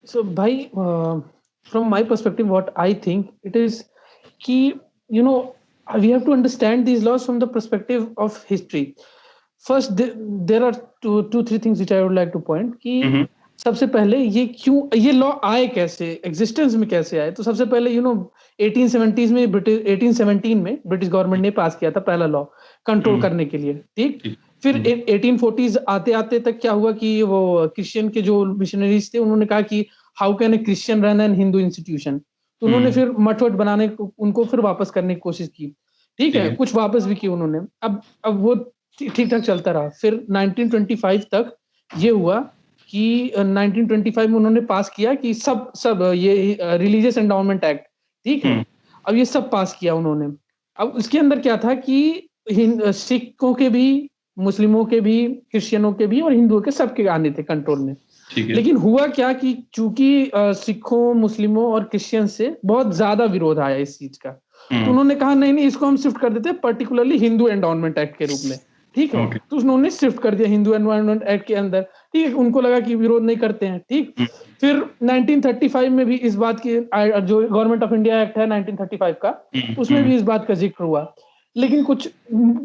So भाई, from my perspective, what I think it is कि you know we have to understand these laws from the perspective of history. First, there are two three things which I would like to point कि सबसे पहले ये क्यों ये law आए, कैसे existence में कैसे आए। तो सबसे पहले 1870s में ब्रिटिश 1817 में ब्रिटिश गवर्नमेंट ने पास किया था पहला लॉ कंट्रोल करने के लिए। ठीक, फिर 1840s आते आते तक क्या हुआ कि वो क्रिश्चियन के जो मिशनरीज थे उन्होंने कहा कि how can a Christian run an Hindu institution. तो उन्होंने फिर मठ वठ बनाने को उनको फिर वापस करने की कोशिश की। ठीक है, कुछ वापस भी की उन्होंने। अब वो ठीक ठाक चलता रहा। फिर 1925 तक ये हुआ कि 1925 में उन्होंने पास किया कि सब सब ये रिलीजियस एंडाउनमेंट एक्ट। ठीक है, अब ये सब पास किया उन्होंने। अब उसके अंदर क्या था कि सिखों के भी, मुस्लिमों के भी, क्रिश्चियनों के भी और हिंदुओं के सबके आने थे कंट्रोल में। लेकिन हुआ क्या कि चूंकि सिखों, मुस्लिमों और क्रिश्चियन से बहुत ज्यादा विरोध आया इस चीज का, तो उन्होंने कहा नहीं नहीं, इसको हम शिफ्ट कर देते हैं पर्टिकुलरली हिंदू एंडाउनमेंट एक्ट के रूप में। ठीक है, तो उन्होंने शिफ्ट कर दिया हिंदू एंडाउनमेंट एक्ट के अंदर। ठीक है, उनको लगा कि विरोध नहीं करते हैं। ठीक, फिर 1935 में भी इस बात की, जो गवर्नमेंट ऑफ इंडिया एक्ट है 1935 का, उसमें भी इस बात का जिक्र हुआ। लेकिन कुछ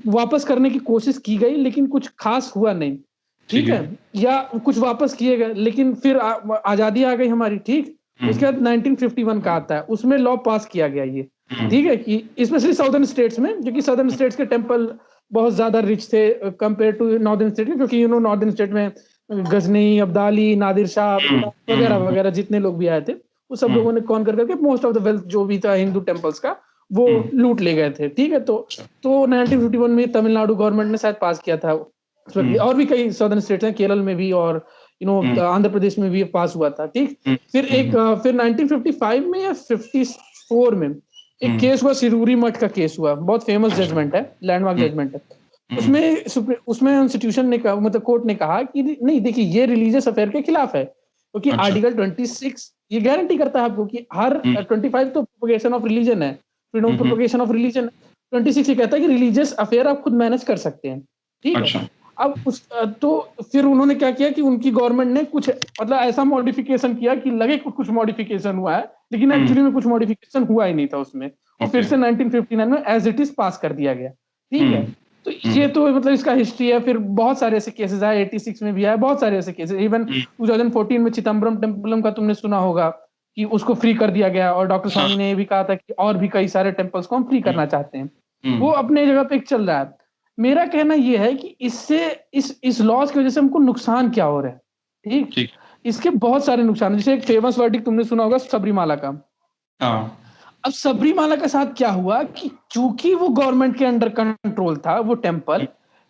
वापस करने की कोशिश की गई, लेकिन कुछ खास हुआ नहीं। ठीक है, या कुछ वापस किए गए, लेकिन फिर आजादी आ गई हमारी। ठीक, उसके बाद 1951 का आता है, उसमें लॉ पास किया गया ये। ठीक है, कि स्पेशली साउदर्न स्टेट्स में, क्योंकि साउदर्न स्टेट्स के टेम्पल बहुत ज्यादा रिच थे कंपेयर टू नॉर्दर्न स्टेट में, क्योंकि नॉर्दर्न स्टेट में गजनी, अब्दाली, नादिर शाह वगैरह वगैरह जितने लोग भी आए थे, वो सब लोगों ने कौन कर करके मोस्ट ऑफ द वेल्थ जो भी था हिंदू टेम्पल्स का वो लूट ले गए थे। ठीक है, तो 1951 में तमिलनाडु गवर्नमेंट ने शायद पास किया था। और भी कई सदर्न स्टेट्स हैं, केरल में भी और आंध्र प्रदेश में भी पास हुआ था। ठीक, फिर 1955 में या 54 में एक केस हुआ, सिरूरी मठ का केस हुआ, बहुत फेमस जजमेंट है, लैंडमार्क जजमेंट है। उसमें इंस्टीट्यूशन ने कहा, मतलब कोर्ट ने कहा कि नहीं देखिए, ये रिलीजियस अफेयर के खिलाफ है, क्योंकि आर्टिकल 26 ये गारंटी करता है आपको कि हर 25 तो प्रोपगेशन ऑफ रिलीजन है, freedom of propagation of religion. 26 ये कहता है कि रिलीजियस अफेयर आप खुद मैनेज कर सकते हैं। ठीक है, अब तो फिर उन्होंने क्या किया कि उनकी गवर्नमेंट ने कुछ मतलब ऐसा मॉडिफिकेशन किया कि लगे कुछ मॉडिफिकेशन हुआ है, लेकिन एक्चुअली में कुछ मॉडिफिकेशन हुआ ही नहीं था उसमें। और फिर से 1959 में एज इट इज पास कर दिया गया। ठीक है, तो ये तो मतलब इसका हिस्ट्री है। फिर बहुत सारे ऐसे केसेस आए, 86 में भी आए बहुत सारे ऐसे केसेस। इवन 2014 में चिदम्बरम टेम्पलम का तुमने सुना होगा कि उसको फ्री कर दिया गया, और डॉक्टर स्वामी ने ये भी कहा था कि और भी कई सारे टेम्पल्स को हम फ्री करना चाहते हैं। वो अपने जगह पे चल रहा है। मेरा कहना यह है कि इससे इस लॉस की वजह से हमको नुकसान क्या हो रहा है। ठीक, इसके बहुत सारे नुकसान है। जैसे एक फेमस वर्डिक्ट तुमने सुना होगा सबरीमाला का। अब सबरीमाला के साथ क्या हुआ कि चूंकि वो गवर्नमेंट के अंडर कंट्रोल था वो टेम्पल,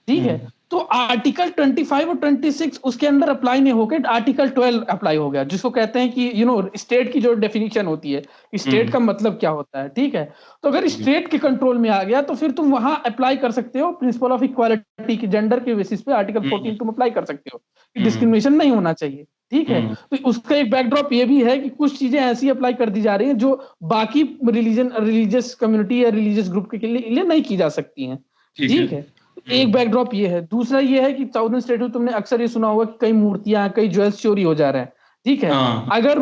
ठीक है, तो आर्टिकल 25 और 26 उसके अंदर अप्लाई नहीं होकर आर्टिकल 12 अप्लाई हो गया, जिसको कहते हैं कि स्टेट की जो डेफिनेशन होती है, स्टेट का मतलब क्या होता है। ठीक है, तो अगर स्टेट के कंट्रोल में आ गया तो फिर तुम वहां अप्लाई कर सकते हो प्रिंसिपल ऑफ इक्वालिटी की, जेंडर के बेसिस पे आर्टिकल 14 तुम अप्लाई कर सकते हो कि डिस्क्रिमिनेशन नहीं होना चाहिए। ठीक है, तो उसका एक बैकड्रॉप ये भी है कि कुछ चीजें ऐसी अप्लाई कर दी जा रही हैं जो बाकी रिलीजियस कम्युनिटी या रिलीजियस ग्रुप के लिए नहीं की जा सकती हैं। ठीक है, एक बैकड्रॉप ये है। दूसरा ये है कि साउदर्न स्टेट में तुमने अक्सर ये सुना होगा कि कई मूर्तियां, कई ज्वेल्स चोरी हो जा रहे हैं। ठीक है, अगर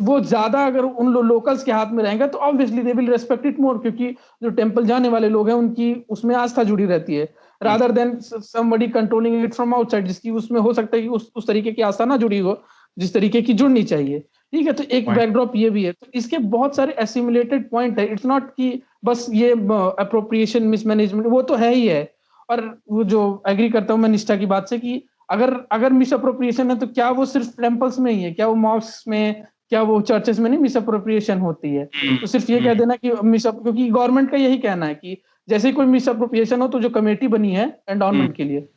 वो ज्यादा अगर उन लोकल्स के हाथ में रहेंगे तो obviously they will respect it more, क्योंकि जो टेम्पल जाने वाले लोग हैं उनकी उसमें आस्था जुड़ी रहती है, rather than somebody controlling it from outside, जिसकी उसमें हो सकता है कि उस तरीके की आस्था ना जुड़ी हो जिस तरीके की जुड़नी चाहिए। ठीक है, तो एक बैकड्रॉप ये भी है। तो इसके बहुत सारे एसिमुलेटेड पॉइंट है। इट्स नॉट कि बस ये अप्रोप्रिएशन, मिसमैनेजमेंट, वो तो है ही है। और वो जो एग्री करता हूँ मैं निष्ठा की बात से कि अगर मिस अप्रोप्रिएशन है तो क्या वो सिर्फ टेम्पल्स में ही है, क्या वो मॉस्क में, क्या वो चर्चेस में नहीं मिस अप्रोप्रिएशन होती है। तो सिर्फ ये कह देना कि क्योंकि गवर्नमेंट का यही कहना है कि जैसे ही कोई मिस अप्रोप्रिएशन हो तो जो कमेटी बनी है एंडाउनमेंट के लिए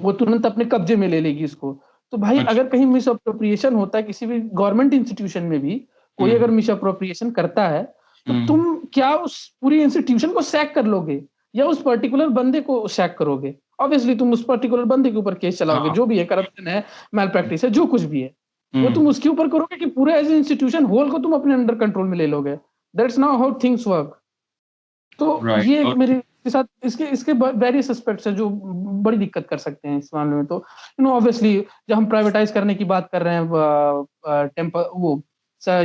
वो तुरंत अपने कब्जे में ले लेगी इसको। तो भाई अगर कहीं मिस अप्रोप्रिएशन होता है किसी भी गवर्नमेंट इंस्टीट्यूशन में भी, कोई अगर मिस अप्रोप्रिएशन करता है तो तुम क्या उस पूरी इंस्टीट्यूशन को सैक कर लोगे या उस पर्टिकुलर बंदे को सैक करोगे? ऑब्वियसली तुम उस पर्टिकुलर बंदे के ऊपर केस चलाओगे, जो भी है, करप्शन है, मैल प्रैक्टिस है, जो कुछ भी है, वो तुम उसके ऊपर करोगे कि पूरे एज इंस्टीट्यूशन होल को तुम अपने अंडर कंट्रोल में ले लोगे। That's not how things work. तो ये मेरी इसके साथ इसके इसके वेरियस एस्पेक्ट्स हैं जो बड़ी दिक्कत कर सकते हैं इस मामले में। तो ऑब्वियसली जब हम प्राइवेटाइज करने की बात कर रहे हैं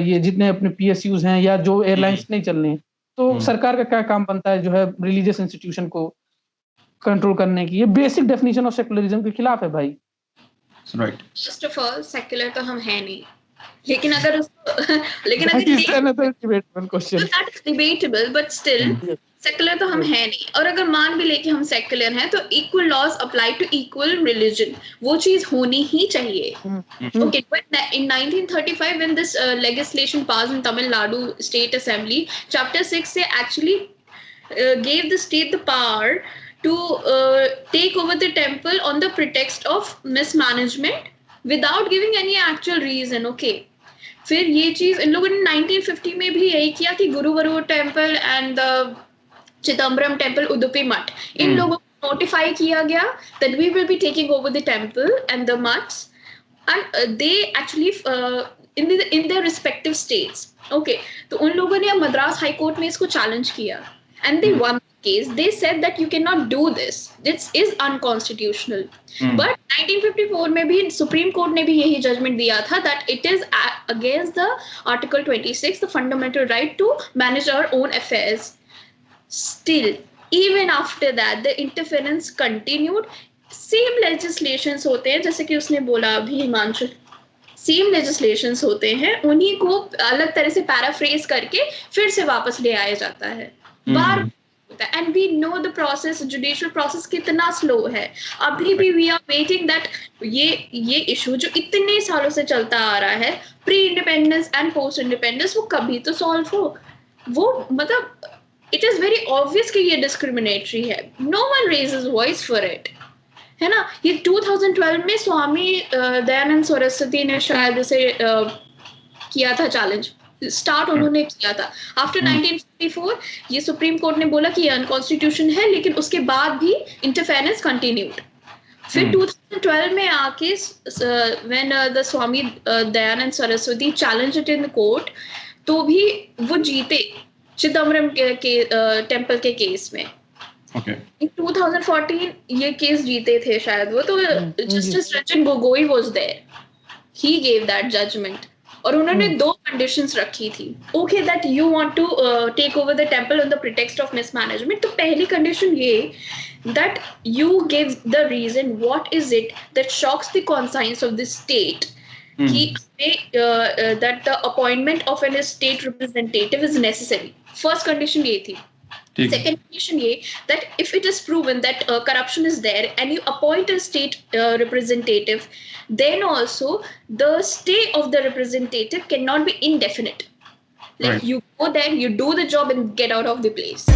ये जितने अपने पीएसयूज हैं या जो एयरलाइंस नहीं चल रही हैं, तो सरकार का क्या काम बनता है जो है रिलीजियस इंस्टीट्यूशन को कंट्रोल करने की। ये बेसिक डेफिनेशन ऑफ सेकुलरिज्म के खिलाफ है भाई। Right. First of all secular तो हम है नहीं, लेकिन अगर डिबेटेबल बट स्टिल सेक्युलर तो हम है नहीं। और अगर मान भी ले कि हम सेक्युलर हैं तो equal laws apply to equal religion, वो चीज होनी ही चाहिए। Okay, but in 1935 when this legislation passed in Tamil Nadu State Assembly, Chapter 6 से actually gave the state the power to take over the temple on the pretext of mismanagement without giving any actual reason. Okay, फिर ये चीज इन लोगों ने 1950 में भी यही किया कि Guruvayur temple and Chidambaram temple, Udupi मठ, इन लोगों को नोटिफाई किया गया that we will be taking over the temple and the mutts, and they actually in their respective states. Okay, तो उन लोगों ने मद्रास हाई कोर्ट में इसको चैलेंज किया and they won the case. They said that you cannot do this, this is unconstitutional. But 1954 में भी supreme court ने भी यही जजमेंट दिया था that it is against the Article 26, the fundamental right to manage our own affairs. Still, even after that the interference continued. Same legislations होते हैं, जैसे कि उसने बोला अभी हिमांशु, सेम लेजिस्लेशंस होते हैं, उन्हीं को अलग तरह से पैराफ्रेज करके फिर से वापस ले आया जाता है बार होता है। And we know the process, judicial process कितना स्लो है। अभी भी वी आर वेटिंग दैट ये इशू जो इतने सालों से चलता आ रहा है, pre independence and post independence, वो कभी तो सॉल्व हो। वो मतलब इट इज वेरी ऑब्वियस कि ये डिस्क्रिमिनेटरी है, no one raises voice for it, है ना। ये 2012 में स्वामी दयानंद सरस्वती ने शायद उसे किया था चैलेंज, स्टार्ट उन्होंने किया था आफ्टर 1954। ये सुप्रीम कोर्ट ने बोला कि ये अनकॉन्स्टिट्यूशन है, लेकिन उसके बाद भी इंटरफेरेंस कंटिन्यूड। फिर 2012 में आके when the Swami Dayanand Saraswati challenge it in court, तो भी वो जीते चिदम्बरम के टेम्पल के केस में। In 2014 ये केस जीते थे शायद वो, तो Justice Ranjan Gogoi was there, he gave that judgment. और उन्होंने दो कंडीशंस रखी थी। Okay, that you want to take over the temple on the pretext of mismanagement. तो पहली कंडीशन ये that you give the reason what is it that shocks the conscience of the state, कि that the appointment of an state representative is necessary. First condition ये थी। Second condition ye that if it is proven that corruption is there and you appoint a state representative, then also the stay of the representative cannot be indefinite. Like, right, you go there, you do the job and get out of the place.